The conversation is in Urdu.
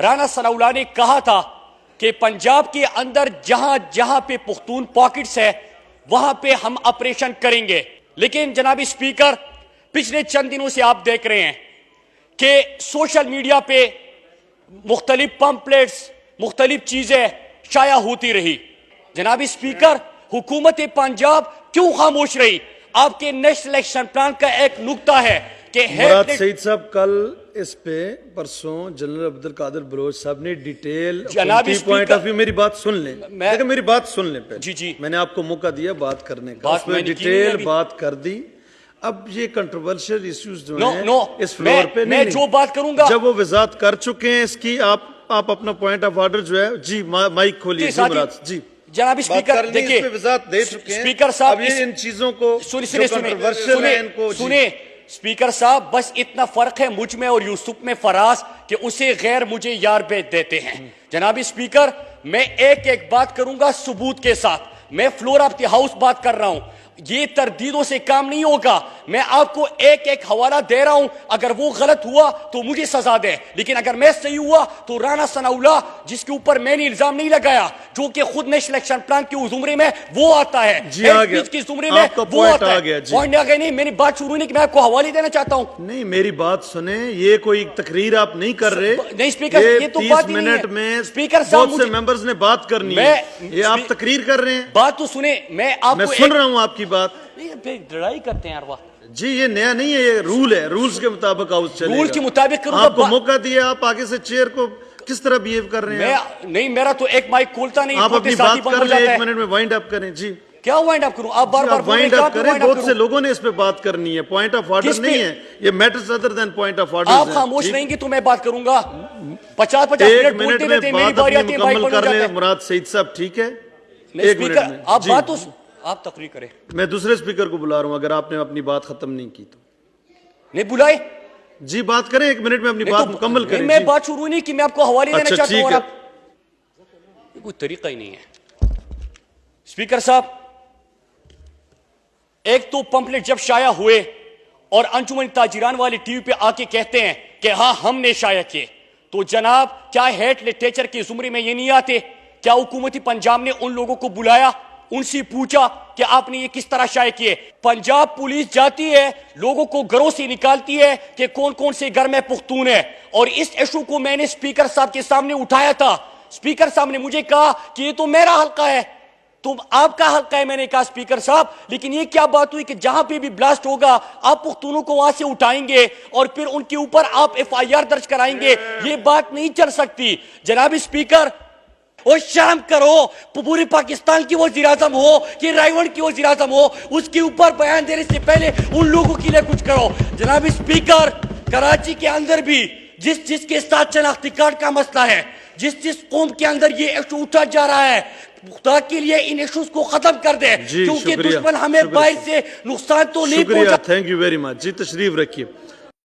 رانا ثناء اللہ نے کہا تھا کہ پنجاب کے اندر جہاں جہاں پہ پختون پاکٹس ہے وہاں پہ ہم آپریشن کریں گے. لیکن جناب اسپیکر پچھلے چند دنوں سے آپ دیکھ رہے ہیں کہ سوشل میڈیا پہ مختلف پمپلیٹس مختلف چیزیں شائع ہوتی رہی. جناب اسپیکر حکومت پنجاب کیوں خاموش رہی؟ آپ کے نیشنل ایکشن پلان کا ایک نکتہ ہے کہ مراد سعید صاحب کل اس پہ پرسوں جنرل عبدالقادر بلوچ صاحب نے ڈیٹیل پوائنٹ آف ویو میری بات سن لیں لیکن میری بات سن لیں پہلے. جی میں نے آپ کو موقع دیا بات کرنے کا, اس پہ ڈیٹیل بات کر دی. اب یہ کنٹروورشل ایشوز جو ہیں اس فلور پہ میں جو بات کروں گا جب وہ وضاحت کر چکے ہیں اس کی, آپ اپنا پوائنٹ آف آرڈر جو ہے جی مائک کھولیے جی مراد جی. جناب اسپیکر دیکھیے اسپیکر صاحب یہ ان چیزوں کو سنیں اسپیکر صاحب بس اتنا فرق ہے مجھ میں اور یوسف میں فراز کہ اسے غیر مجھے یار بیچ دیتے ہیں. جناب اسپیکر میں ایک ایک بات کروں گا ثبوت کے ساتھ. میں فلور آف دی ہاؤس بات کر رہا ہوں, یہ تردیدوں سے کام نہیں ہوگا. میں آپ کو ایک ایک حوالہ دے رہا ہوں, اگر وہ غلط ہوا تو مجھے سزا دے, لیکن اگر میں صحیح ہوا تو رانا ثناء اللہ جس کے اوپر میں نے الزام نہیں لگایا جو کہ خود نیشنل ایکشن پلان کے زمرے میں وہ آتا ہے, کی زمرے میں وہ آتا ہے. پوائنٹ آ گیا نہیں, میری بات شروع نہیں کہ میں آپ کو حوالے دینا چاہتا ہوں. نہیں میری بات سنیں, یہ کوئی تقریر آپ نہیں کر رہے. نہیں اسپیکر یہ تو بات ہی نہیں ہے. میں اسپیکر صاحب بہت سے ممبرز نے بات کرنی ہے, یہ آپ تقریر کر رہے ہیں. بات تو سنیں, میں سن رہا ہوں آپ کی بات. لڑائی کرتے ہیں ہر وقت. جی یہ نیا نہیں ہے, یہ رول ہے, رولز کے مطابق ہاؤس چلے گا. رول کے مطابق کروں گا. آپ کو موقع دیا, آپ آگے سے چیئر کو کس طرح بیہیو کر رہے ہیں؟ نہیں میرا تو ایک مائک کھولتا نہیں. آپ اپنی بات کر لیں, 1 منٹ میں وائنڈ اپ کریں. جی کیا وائنڈ اپ کروں؟ آپ بار بار وائنڈ اپ کریں, بہت سے لوگوں نے اس پہ بات کرنی ہے. پوائنٹ آف آرڈر نہیں ہے یہ, matters other than point of order. آپ خاموش رہیں گے تو میں بات کروں گا. 50 منٹ بولتے رہتے, میری باری آتی ہے مائک مکمل کر لیں. مراد سعید صاحب ٹھیک ہے, 1 منٹ میں آپ بات تو آپ تقریر کریں. میں دوسرے اسپیکر کو بلا رہا ہوں, اگر آپ نے اپنی بات ختم نہیں کی تو نہیں بلائے. جی بات کریں, 1 منٹ میں اپنی بات مکمل کریں. میں بات شروع نہیں کہ میں آپ کو حوالے دینا چاہتا ہوں اور آپ کوئی طریقہ ہی نہیں ہے. اسپیکر صاحب ایک تو پمپلیٹ جب شائع ہوئے اور انجمن تاجران والے ٹی وی پہ آ کے کہتے ہیں کہ ہاں ہم نے شائع کیے, تو جناب کیا ہیٹ لٹریچر کے زمرے میں یہ نہیں آتے؟ کیا حکومتی پنجاب نے ان لوگوں کو بلایا, ان سے پوچھا کہ آپ نے یہ کس طرح شائع کیے؟ پنجاب پولیس جاتی ہے لوگوں کو گھروں سے نکالتی ہے کہ کون کون سے گھر میں پختون ہے, اور اس ایشو کو میں نے اسپیکر صاحب کے سامنے اٹھایا تھا. اسپیکر صاحب نے مجھے کہا کہ یہ تو میرا حلقہ ہے, تم آپ کا حلقہ ہے. میں نے کہا اسپیکر صاحب لیکن یہ کیا بات ہوئی کہ جہاں پہ بھی بلاسٹ ہوگا آپ پختونوں کو وہاں سے اٹھائیں گے اور پھر ان کے اوپر آپ FIR درج کرائیں گے؟ یہ بات نہیں چل سکتی. جناب اسپیکر اور شرم کرو, پورے پاکستان کی وزیر اعظم ہو کہ رائیون کی وزیر اعظم ہو, اس کے اوپر بیان دینے سے پہلے ان لوگوں کے لیے کچھ کرو. جناب اسپیکر کراچی کے اندر بھی جس کے ساتھ شناختی کارڈ کا مسئلہ ہے, جس قوم کے اندر یہ ایشو اٹھا جا رہا ہے, خدا کے لیے ان ایشوز کو ختم کر دے کیونکہ دشمن ہمیں باہر سے نقصان تو نہیں پہنچا. Thank you very much. جی تشریف رکھیے.